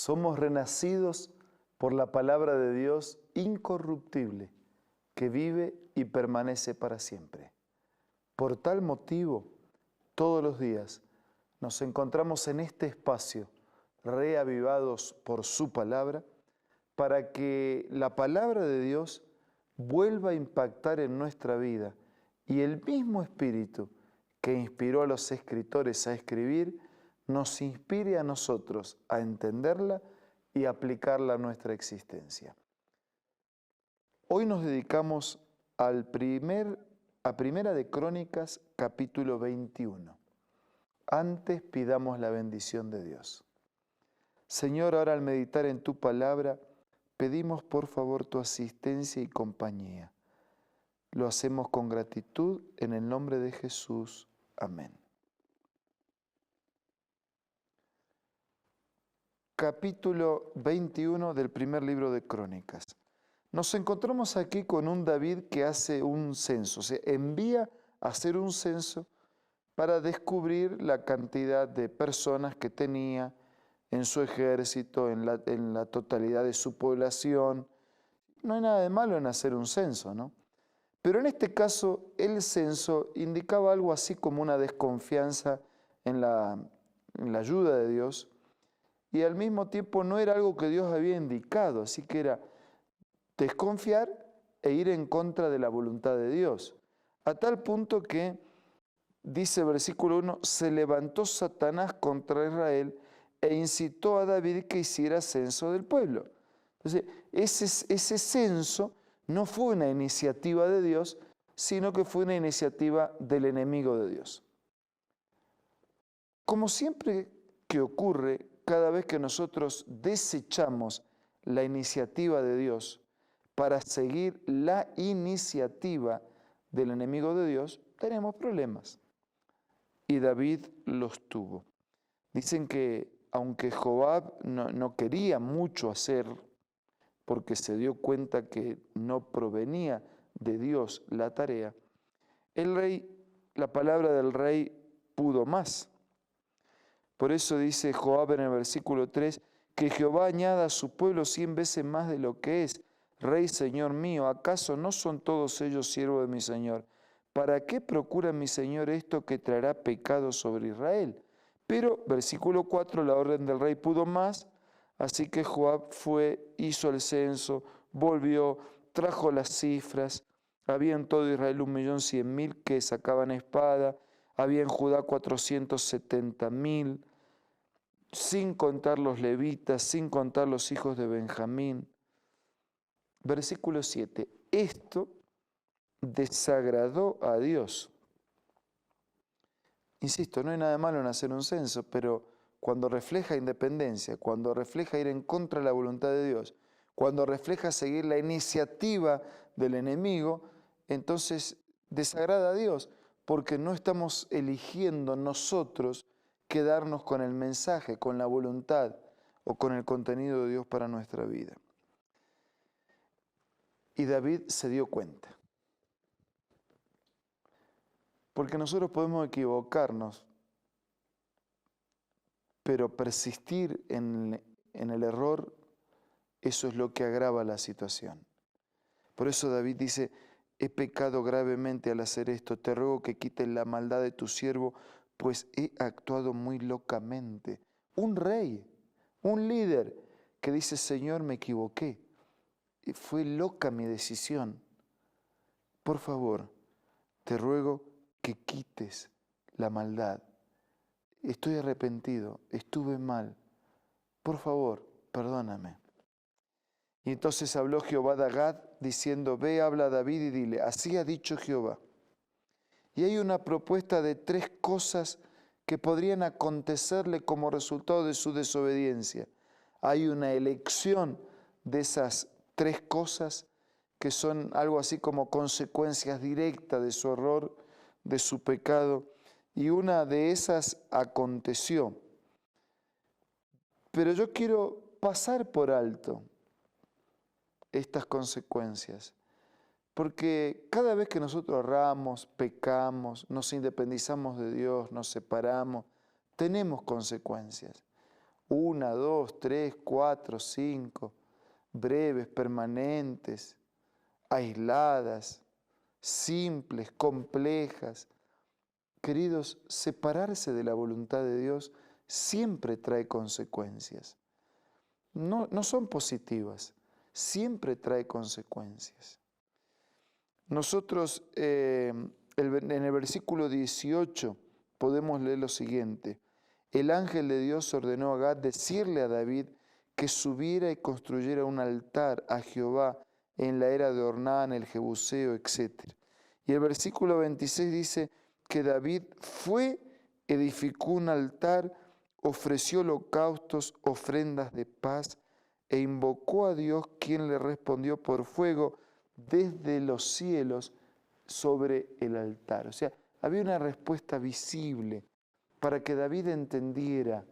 Somos renacidos por la palabra de Dios incorruptible, que vive y permanece para siempre. Por tal motivo, todos los días nos encontramos en este espacio, reavivados por su palabra, para que la palabra de Dios vuelva a impactar en nuestra vida y el mismo Espíritu que inspiró a los escritores a escribir, nos inspire a nosotros a entenderla y aplicarla a nuestra existencia. Hoy nos dedicamos a Primera de Crónicas, capítulo 21. Antes pidamos la bendición de Dios. Señor, ahora al meditar en tu palabra, pedimos por favor tu asistencia y compañía. Lo hacemos con gratitud en el nombre de Jesús. Amén. Capítulo 21 del primer libro de Crónicas. Nos encontramos aquí con un David que hace un censo, se envía a hacer un censo para descubrir la cantidad de personas que tenía en su ejército, en la totalidad de su población. No hay nada de malo en hacer un censo, ¿no? Pero en este caso el censo indicaba algo así como una desconfianza en la ayuda de Dios, y al mismo tiempo no era algo que Dios había indicado, así que era desconfiar e ir en contra de la voluntad de Dios. A tal punto que, dice versículo 1, se levantó Satanás contra Israel e incitó a David que hiciera censo del pueblo. Entonces, ese censo no fue una iniciativa de Dios, sino que fue una iniciativa del enemigo de Dios. Como siempre que ocurre, cada vez que nosotros desechamos la iniciativa de Dios para seguir la iniciativa del enemigo de Dios, tenemos problemas. Y David los tuvo. Dicen que aunque Joab no quería mucho hacer, porque se dio cuenta que no provenía de Dios la tarea, la palabra del rey pudo más. Por eso dice Joab en el versículo 3, que Jehová añada a su pueblo 100 veces más de lo que es. Rey, Señor mío, ¿acaso no son todos ellos siervos de mi Señor? ¿Para qué procura mi Señor esto que traerá pecado sobre Israel? Pero, versículo 4, la orden del rey pudo más, así que Joab hizo el censo, volvió, trajo las cifras. Había en todo Israel 1.100.000 que sacaban espada, había en Judá 470.000, sin contar los levitas, sin contar los hijos de Benjamín. Versículo 7. Esto desagradó a Dios. Insisto, no hay nada malo en hacer un censo, pero cuando refleja independencia, cuando refleja ir en contra de la voluntad de Dios, cuando refleja seguir la iniciativa del enemigo, entonces desagrada a Dios, porque no estamos eligiendo nosotros quedarnos con el mensaje, con la voluntad o con el contenido de Dios para nuestra vida. Y David se dio cuenta. Porque nosotros podemos equivocarnos, pero persistir en el error, eso es lo que agrava la situación. Por eso David dice, he pecado gravemente al hacer esto, te ruego que quites la maldad de tu siervo, pues he actuado muy locamente. Un rey, un líder que dice, Señor, me equivoqué, fue loca mi decisión. Por favor, te ruego que quites la maldad. Estoy arrepentido, estuve mal. Por favor, perdóname. Y entonces habló Jehová a Gad diciendo, ve, habla a David y dile, así ha dicho Jehová. Y hay una propuesta de 3 cosas que podrían acontecerle como resultado de su desobediencia. Hay una elección de esas 3 cosas que son algo así como consecuencias directas de su error, de su pecado, y una de esas aconteció. Pero yo quiero pasar por alto estas consecuencias, porque cada vez que nosotros erramos, pecamos, nos independizamos de Dios, nos separamos, tenemos consecuencias. una, dos, tres, cuatro, cinco, breves, permanentes, aisladas, simples, complejas. Queridos, separarse de la voluntad de Dios siempre trae consecuencias. No son positivas, siempre trae consecuencias. Nosotros en el versículo 18 podemos leer lo siguiente. El ángel de Dios ordenó a Gad decirle a David que subiera y construyera un altar a Jehová en la era de Ornán, el Jebuseo, etc. Y el versículo 26 dice que David fue, edificó un altar, ofreció holocaustos, ofrendas de paz e invocó a Dios, quien le respondió por fuego desde los cielos sobre el altar. O sea, había una respuesta visible para que David entendiera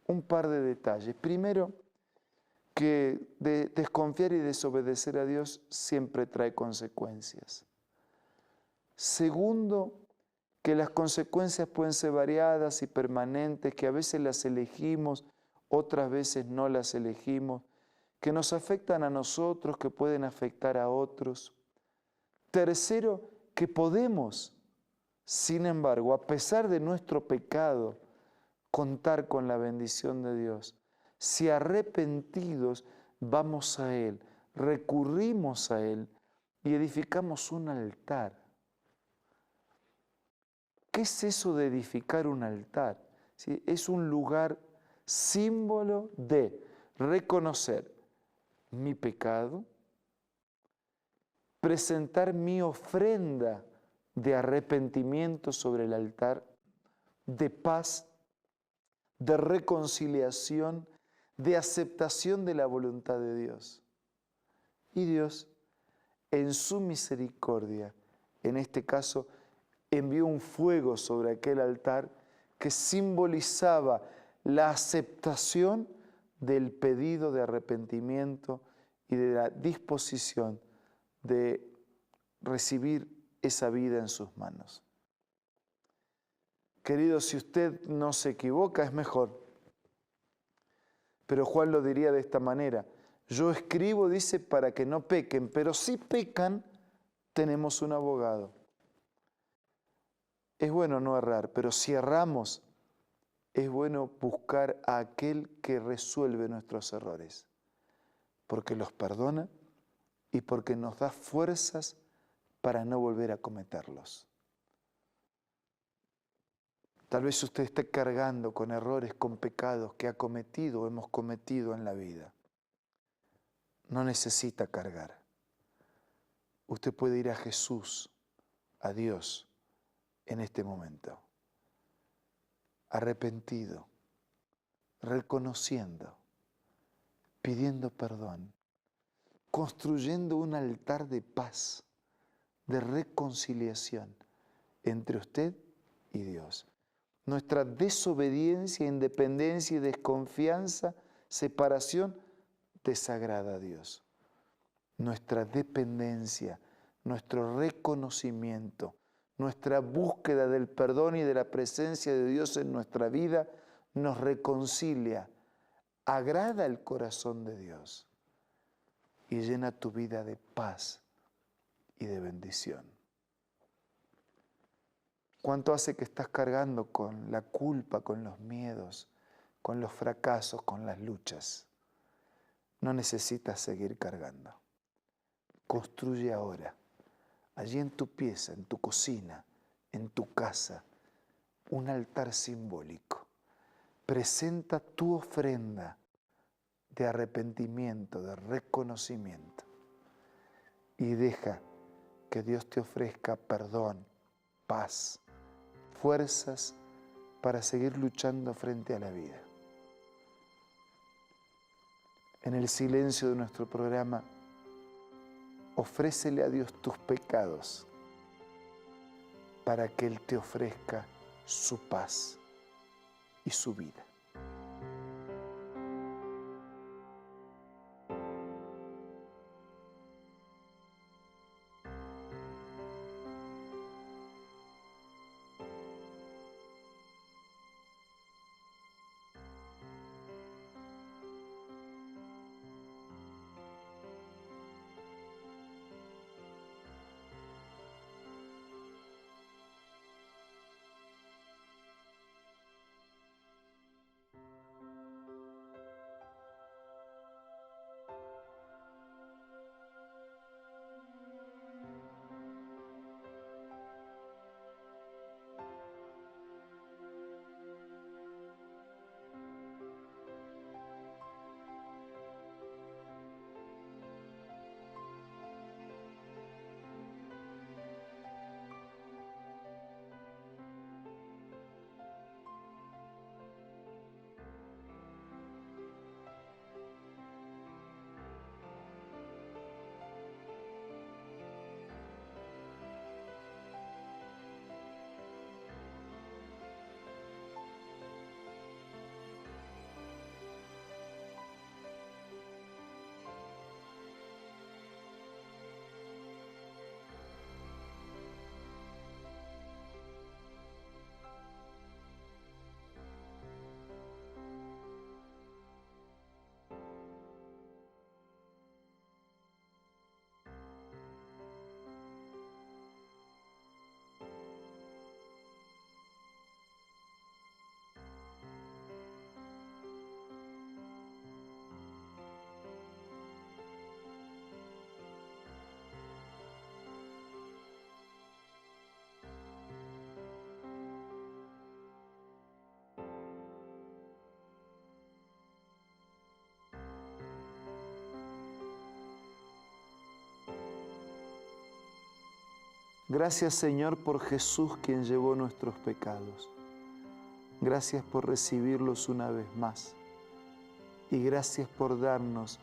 un par de detalles. Primero, que desconfiar y desobedecer a Dios siempre trae consecuencias. Segundo, que las consecuencias pueden ser variadas y permanentes, que a veces las elegimos, otras veces no las elegimos, que nos afectan a nosotros, que pueden afectar a otros. Tercero, que podemos, sin embargo, a pesar de nuestro pecado, contar con la bendición de Dios. Si arrepentidos, vamos a Él, recurrimos a Él y edificamos un altar. ¿Qué es eso de edificar un altar? ¿Sí? Es un lugar símbolo de reconocer mi pecado, presentar mi ofrenda de arrepentimiento sobre el altar, de paz, de reconciliación, de aceptación de la voluntad de Dios. Y Dios, en su misericordia, en este caso, envió un fuego sobre aquel altar que simbolizaba la aceptación del pedido de arrepentimiento y de la disposición de recibir esa vida en sus manos. Querido, si usted no se equivoca, es mejor. Pero Juan lo diría de esta manera. Yo escribo, dice, para que no pequen, pero si pecan, tenemos un abogado. Es bueno no errar, pero si erramos, es bueno buscar a aquel que resuelve nuestros errores, porque los perdona y porque nos da fuerzas para no volver a cometerlos. Tal vez usted esté cargando con errores, con pecados que ha cometido o hemos cometido en la vida. No necesita cargar. Usted puede ir a Jesús, a Dios, en este momento, arrepentido, reconociendo, pidiendo perdón, construyendo un altar de paz, de reconciliación entre usted y Dios. Nuestra desobediencia, independencia y desconfianza, separación, desagrada a Dios. Nuestra dependencia, nuestro reconocimiento, nuestra búsqueda del perdón y de la presencia de Dios en nuestra vida nos reconcilia, agrada el corazón de Dios y llena tu vida de paz y de bendición. ¿Cuánto hace que estás cargando con la culpa, con los miedos, con los fracasos, con las luchas? No necesitas seguir cargando. Construye ahora, allí en tu pieza, en tu cocina, en tu casa, un altar simbólico. Presenta tu ofrenda de arrepentimiento, de reconocimiento. Y deja que Dios te ofrezca perdón, paz, fuerzas para seguir luchando frente a la vida. En el silencio de nuestro programa, ofrécele a Dios tus pecados para que Él te ofrezca su paz y su vida. Gracias, Señor, por Jesús, quien llevó nuestros pecados. Gracias por recibirlos una vez más. Y gracias por darnos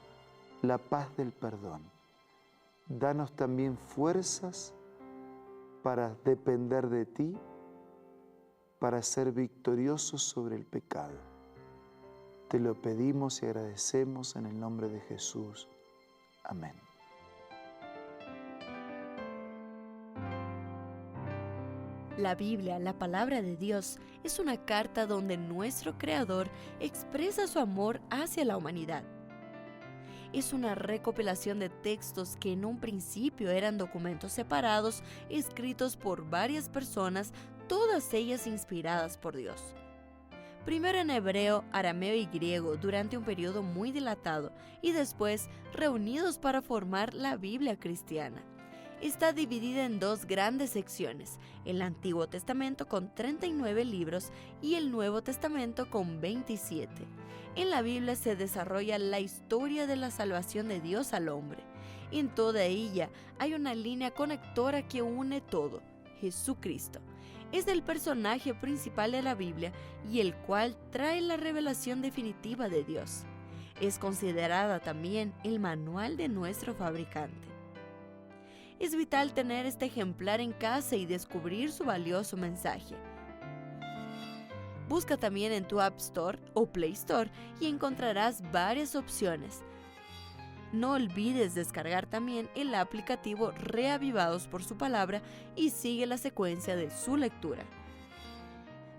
la paz del perdón. Danos también fuerzas para depender de ti, para ser victoriosos sobre el pecado. Te lo pedimos y agradecemos en el nombre de Jesús. Amén. La Biblia, la palabra de Dios, es una carta donde nuestro Creador expresa su amor hacia la humanidad. Es una recopilación de textos que en un principio eran documentos separados, escritos por varias personas, todas ellas inspiradas por Dios. Primero en hebreo, arameo y griego durante un periodo muy dilatado y después reunidos para formar la Biblia cristiana. Está dividida en dos grandes secciones, el Antiguo Testamento con 39 libros y el Nuevo Testamento con 27. En la Biblia se desarrolla la historia de la salvación de Dios al hombre. En toda ella hay una línea conectora que une todo, Jesucristo. Es el personaje principal de la Biblia y el cual trae la revelación definitiva de Dios. Es considerada también el manual de nuestro fabricante. Es vital tener este ejemplar en casa y descubrir su valioso mensaje. Busca también en tu App Store o Play Store y encontrarás varias opciones. No olvides descargar también el aplicativo Reavivados por su palabra y sigue la secuencia de su lectura.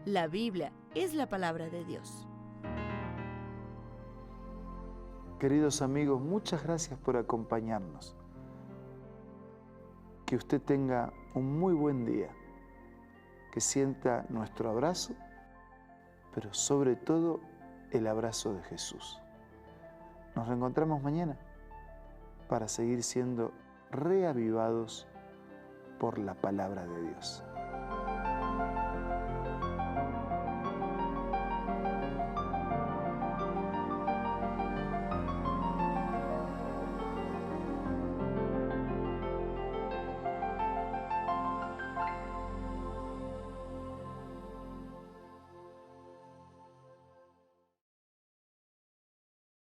La Biblia es la palabra de Dios. Queridos amigos, muchas gracias por acompañarnos. Que usted tenga un muy buen día, que sienta nuestro abrazo, pero sobre todo el abrazo de Jesús. Nos reencontramos mañana para seguir siendo reavivados por la palabra de Dios.